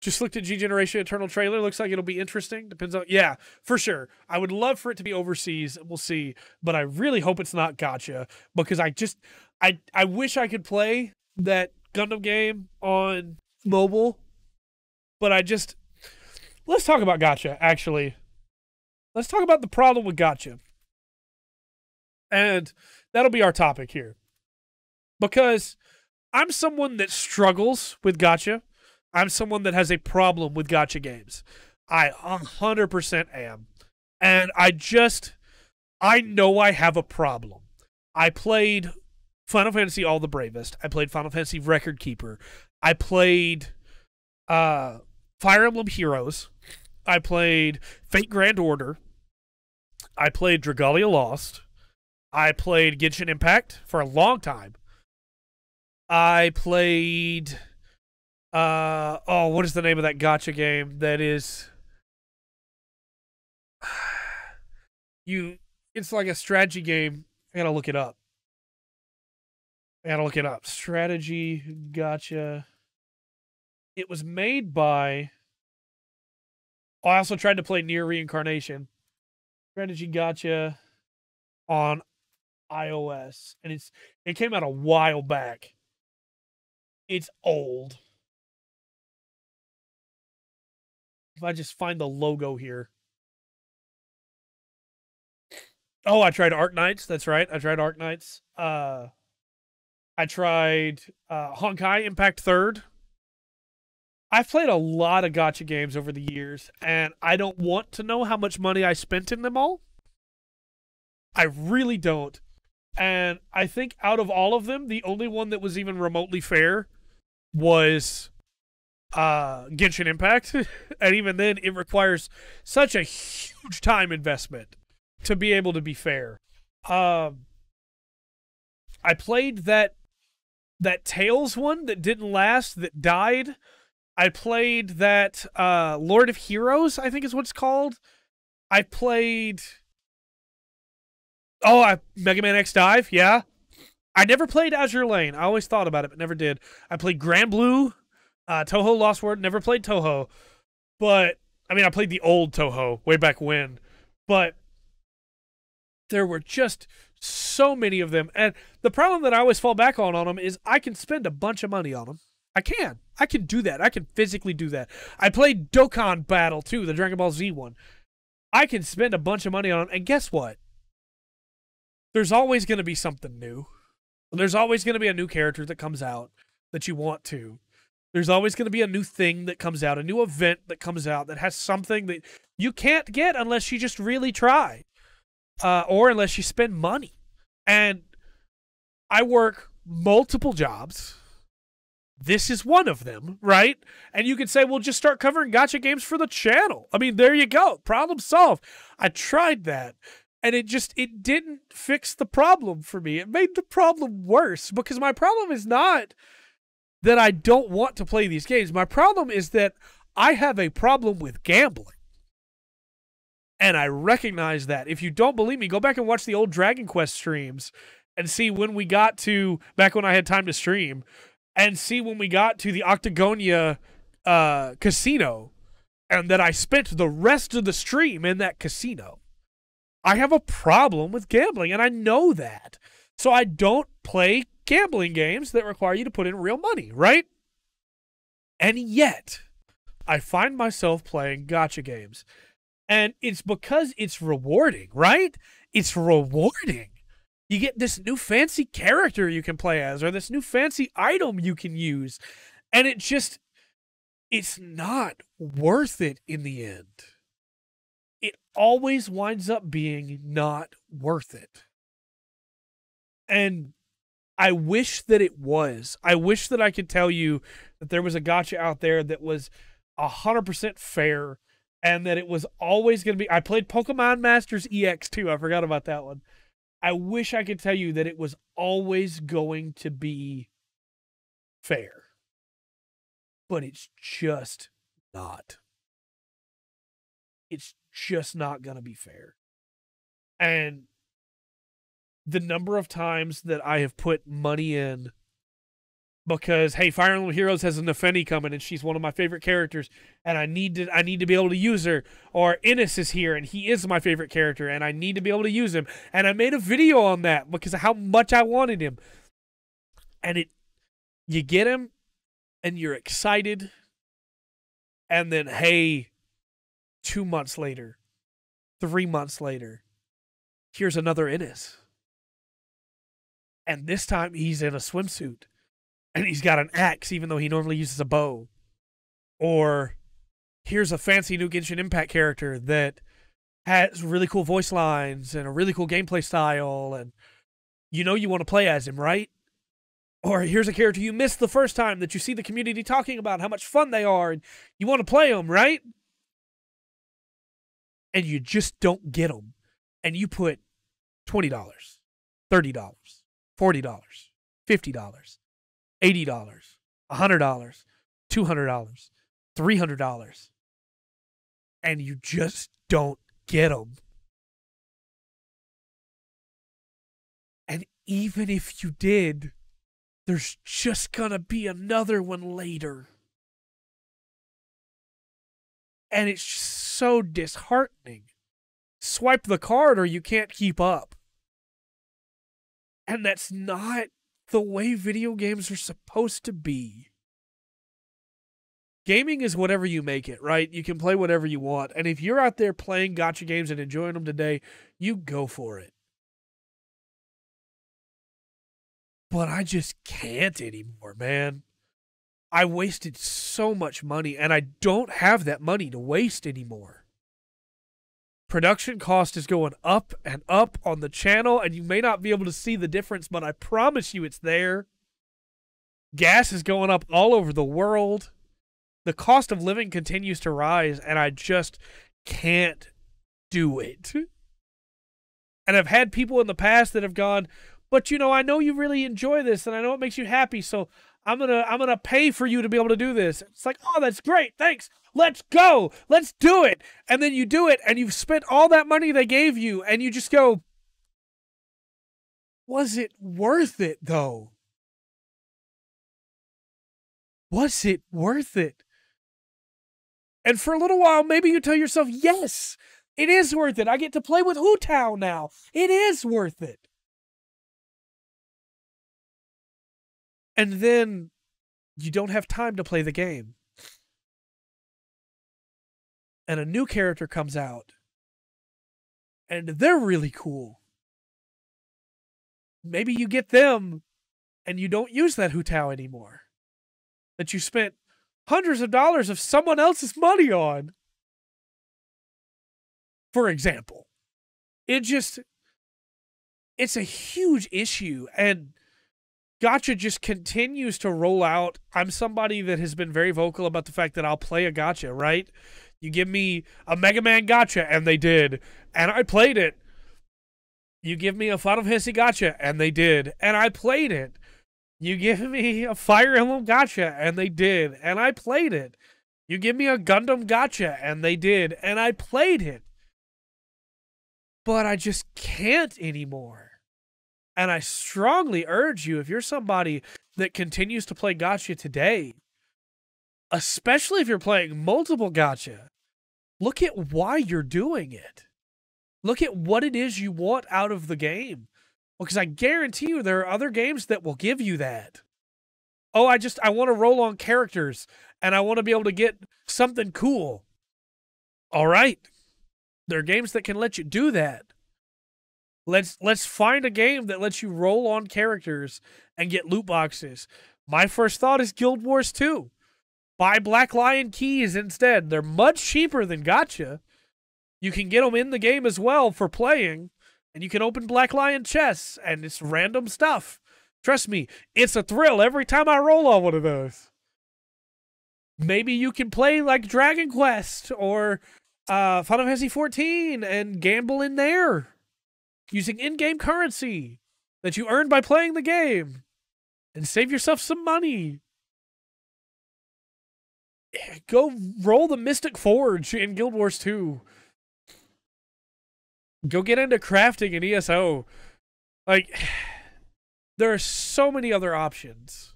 Just looked at G Generation Eternal trailer. Looks like it'll be interesting. Depends on, yeah, for sure. I would love for it to be overseas. We'll see, but I really hope it's not Gacha because I wish I could play that Gundam game on mobile, but let's talk about Gacha. Actually, let's talk about the problem with Gacha, and that'll be our topic here because I'm someone that struggles with Gacha. I'm someone that has a problem with Gacha games. I 100% am. And I know I have a problem. I played Final Fantasy All the Bravest. I played Final Fantasy Record Keeper. I played Fire Emblem Heroes. I played Fate Grand Order. I played Dragalia Lost. I played Genshin Impact for a long time. I played... what is the name of that gacha game that is it's like a strategy game. I gotta look it up. Strategy gacha. It was made by I also tried to play Nier Reincarnation. Strategy gacha on iOS. And it came out a while back. It's old. If I just find the logo here. Oh, I tried Arc Knights. That's right. I tried Arc Knights. I tried Honkai Impact 3rd. I've played a lot of gacha games over the years, and I don't want to know how much money I spent in them all. I really don't. And I think out of all of them, the only one that was even remotely fair was Genshin Impact. And even then it requires such a huge time investment to be able to be fair. I played that Tales one that didn't last, that died. I played that Lord of Heroes, I think is what it's called. I played Mega Man X Dive, yeah. I never played Azure Lane. I always thought about it, but never did. I played Grand Blue, Touhou Lost World. Never played Touhou. But, I mean, I played the old Touhou way back when. But there were just so many of them. And the problem that I always fall back on them is I can spend a bunch of money on them. I can do that. I can physically do that. I played Dokkan Battle, too, the Dragon Ball Z one. I can spend a bunch of money on them. And guess what? There's always going to be something new. There's always going to be a new character that comes out that you want to. There's always going to be a new thing that comes out, a new event that comes out that has something that you can't get unless you just really try, or unless you spend money. And I work multiple jobs. This is one of them, right? And you could say, well, just start covering gacha games for the channel. I mean, there you go. Problem solved. I tried that. And it didn't fix the problem for me. It made the problem worse, because my problem is not that I don't want to play these games. My problem is that I have a problem with gambling. And I recognize that. If you don't believe me, go back and watch the old Dragon Quest streams and see when we got to, back when I had time to stream, and see when we got to the Octagonia casino, and that I spent the rest of the stream in that casino. I have a problem with gambling, and I know that. So I don't play gambling games that require you to put in real money, right? And yet, I find myself playing gacha games. And it's because it's rewarding, right? It's rewarding. You get this new fancy character you can play as, or this new fancy item you can use. And it's not worth it in the end. It always winds up being not worth it. And I wish that it was. I wish that I could tell you that there was a gacha out there that was 100% fair, and that it was always going to be. I played Pokemon Masters EX too. I forgot about that one. I wish I could tell you that it was always going to be fair. But it's just not. It's just not going to be fair. And the number of times that I have put money in because hey, Fire Emblem Heroes has a Nefeni coming and she's one of my favorite characters and I need to be able to use her. Or Innis is here and he is my favorite character and I need to be able to use him. And I made a video on that because of how much I wanted him. And you get him and you're excited. And then hey, 2 months later, 3 months later, here's another Innis. And this time he's in a swimsuit. And he's got an axe, even though he normally uses a bow. Or here's a fancy new Genshin Impact character that has really cool voice lines and a really cool gameplay style. And you want to play as him, right? Or here's a character you missed the first time that you see the community talking about how much fun they are. And you want to play them, right? And you just don't get them. And you put $20, $30, $40, $50. $80, $100, $200, $300, and you just don't get them. And even if you did, there's just gonna be another one later. And it's just so disheartening. Swipe the card or you can't keep up. And that's not the way video games are supposed to be. Gaming is whatever you make it, right? You can play whatever you want. And if you're out there playing gacha games and enjoying them today, you go for it. But I just can't anymore, man. I wasted so much money, and I don't have that money to waste anymore. Production cost is going up and up on the channel, and you may not be able to see the difference, but I promise you it's there. Gas is going up all over the world. The cost of living continues to rise, and I just can't do it. And I've had people in the past that have gone, but I know you really enjoy this, and I know it makes you happy, so I'm gonna pay for you to be able to do this. It's like, oh, that's great, thanks. Let's go. Let's do it. And then you do it, and you've spent all that money they gave you, and you just go, was it worth it, though? Was it worth it? And for a little while, maybe you tell yourself, yes, it is worth it. I get to play with Hu Tao now. It is worth it. And then you don't have time to play the game. And a new character comes out. And they're really cool. Maybe you get them and you don't use that Hu Tao anymore. That you spent hundreds of dollars of someone else's money on. For example. It's a huge issue. And Gacha just continues to roll out. I'm somebody that has been very vocal about the fact that I'll play a gacha, right? You give me a Mega Man gacha, and they did, and I played it. You give me a Final Fantasy gacha, and they did, and I played it. You give me a Fire Emblem gacha, and they did, and I played it. You give me a Gundam gacha, and they did, and I played it. But I just can't anymore. And I strongly urge you, if you're somebody that continues to play gacha today, especially if you're playing multiple gacha, look at why you're doing it. Look at what it is you want out of the game. Because I guarantee you there are other games that will give you that. Oh, I want to roll on characters, and I want to be able to get something cool. All right. There are games that can let you do that. Let's find a game that lets you roll on characters and get loot boxes. My first thought is Guild Wars 2. Buy Black Lion keys instead. They're much cheaper than gacha. You can get them in the game as well for playing, and you can open Black Lion chests, and it's random stuff. Trust me, it's a thrill every time I roll on one of those. Maybe you can play like Dragon Quest or Final Fantasy 14 and gamble in there. Using in-game currency that you earn by playing the game. And save yourself some money. Go roll the Mystic Forge in Guild Wars 2. Go get into crafting in ESO. Like, there are so many other options.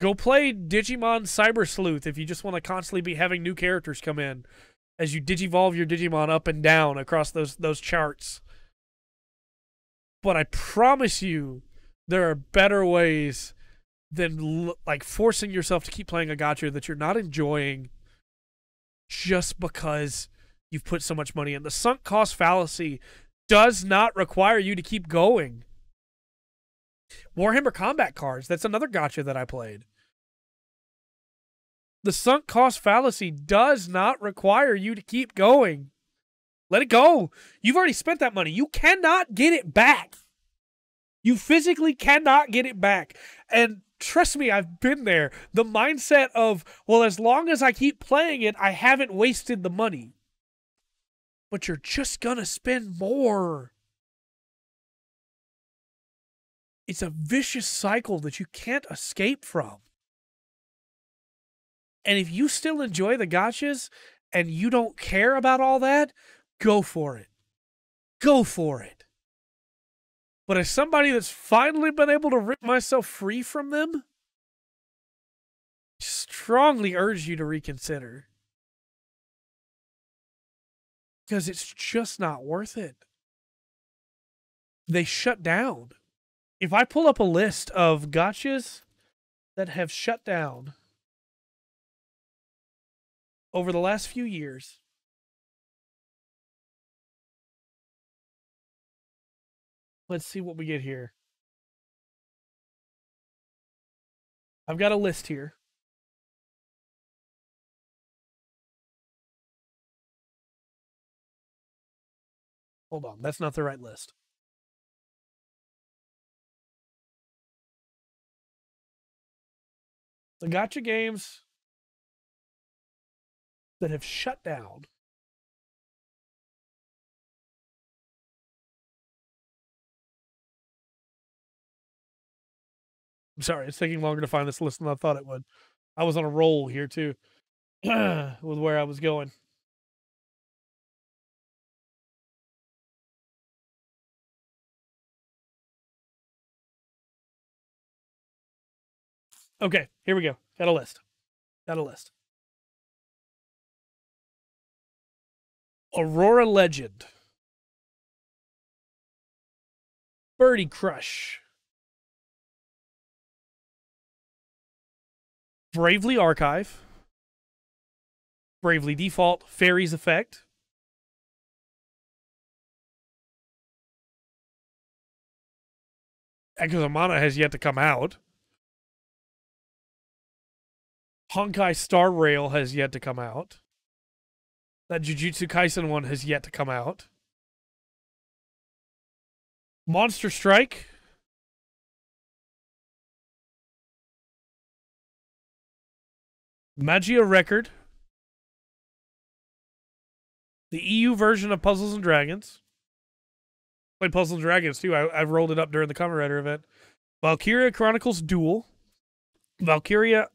Go play Digimon Cyber Sleuth if you just want to constantly be having new characters come in as you digivolve your Digimon up and down across those charts. But I promise you, there are better ways than like forcing yourself to keep playing a gacha that you're not enjoying just because you've put so much money in. The sunk cost fallacy does not require you to keep going. Warhammer Combat Cards, that's another gacha that I played. The sunk cost fallacy does not require you to keep going. Let it go. You've already spent that money. You cannot get it back. You physically cannot get it back. And trust me, I've been there. The mindset of, well, as long as I keep playing it, I haven't wasted the money. But you're just going to spend more. It's a vicious cycle that you can't escape from. And if you still enjoy the gachas and you don't care about all that, go for it. Go for it. But as somebody that's finally been able to rip myself free from them, I strongly urge you to reconsider. Because it's just not worth it. They shut down. If I pull up a list of gachas that have shut down over the last few years, let's see what we get here. I've got a list here. Hold on, that's not the right list. The gacha games that have shut down. I'm sorry, it's taking longer to find this list than I thought it would. I was on a roll here too with where I was going. Okay, here we go. Got a list. Aurora Legend. Birdie Crush. Bravely Archive. Bravely Default. Fairies Effect. Examana has yet to come out. Honkai Star Rail has yet to come out. That Jujutsu Kaisen one has yet to come out. Monster Strike. Magia Record. The EU version of Puzzles and Dragons. Played Puzzles and Dragons too. I've rolled it up during the Kamen Rider event. Valkyria Chronicles Duel. Valkyria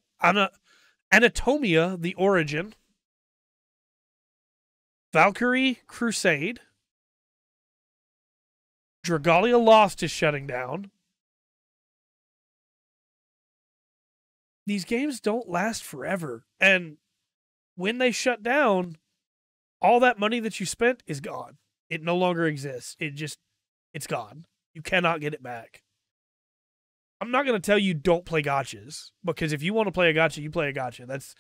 Anatomia, The Origin. Valkyrie Crusade. Dragalia Lost is shutting down. These games don't last forever. And when they shut down, all that money that you spent is gone. It no longer exists. It's gone. You cannot get it back. I'm not going to tell you don't play gachas, because if you want to play a gacha, you play a gacha.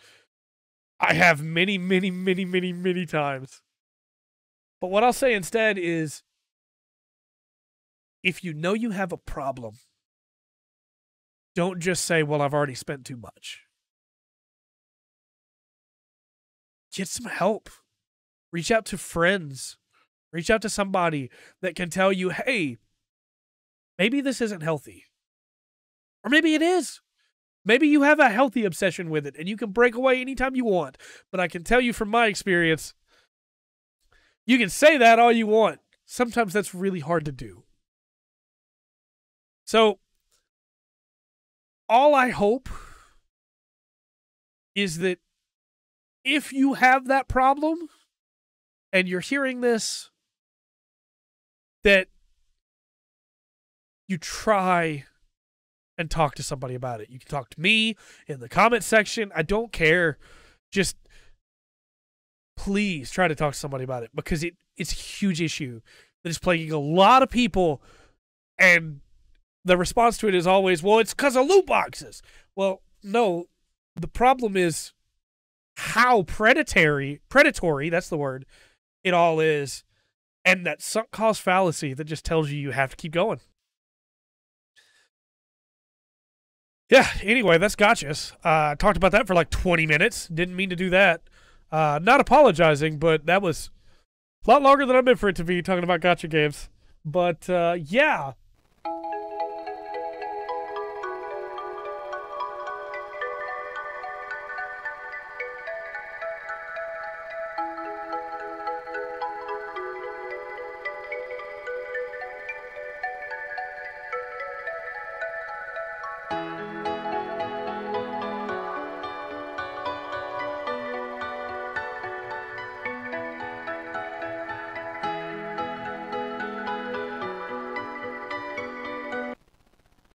I have many, many, many, many, many times. But what I'll say instead is, if you know you have a problem, don't just say, well, I've already spent too much. Get some help. Reach out to friends. Reach out to somebody that can tell you, hey, maybe this isn't healthy. Or maybe it is. Maybe you have a healthy obsession with it and you can break away anytime you want. But I can tell you from my experience, you can say that all you want. Sometimes that's really hard to do. So, all I hope is that if you have that problem and you're hearing this, that you try and talk to somebody about it. You can talk to me in the comment section. I don't care. Just please try to talk to somebody about it because it's a huge issue that is plaguing a lot of people. And the response to it is always, well, it's because of loot boxes. Well, no, the problem is how predatory, that's the word, it all is. And that sunk cost fallacy that just tells you have to keep going. Yeah, anyway, that's gotchas. I talked about that for like 20 minutes. Didn't mean to do that. Not apologizing, but that was a lot longer than I meant for it to be talking about gacha games. But yeah,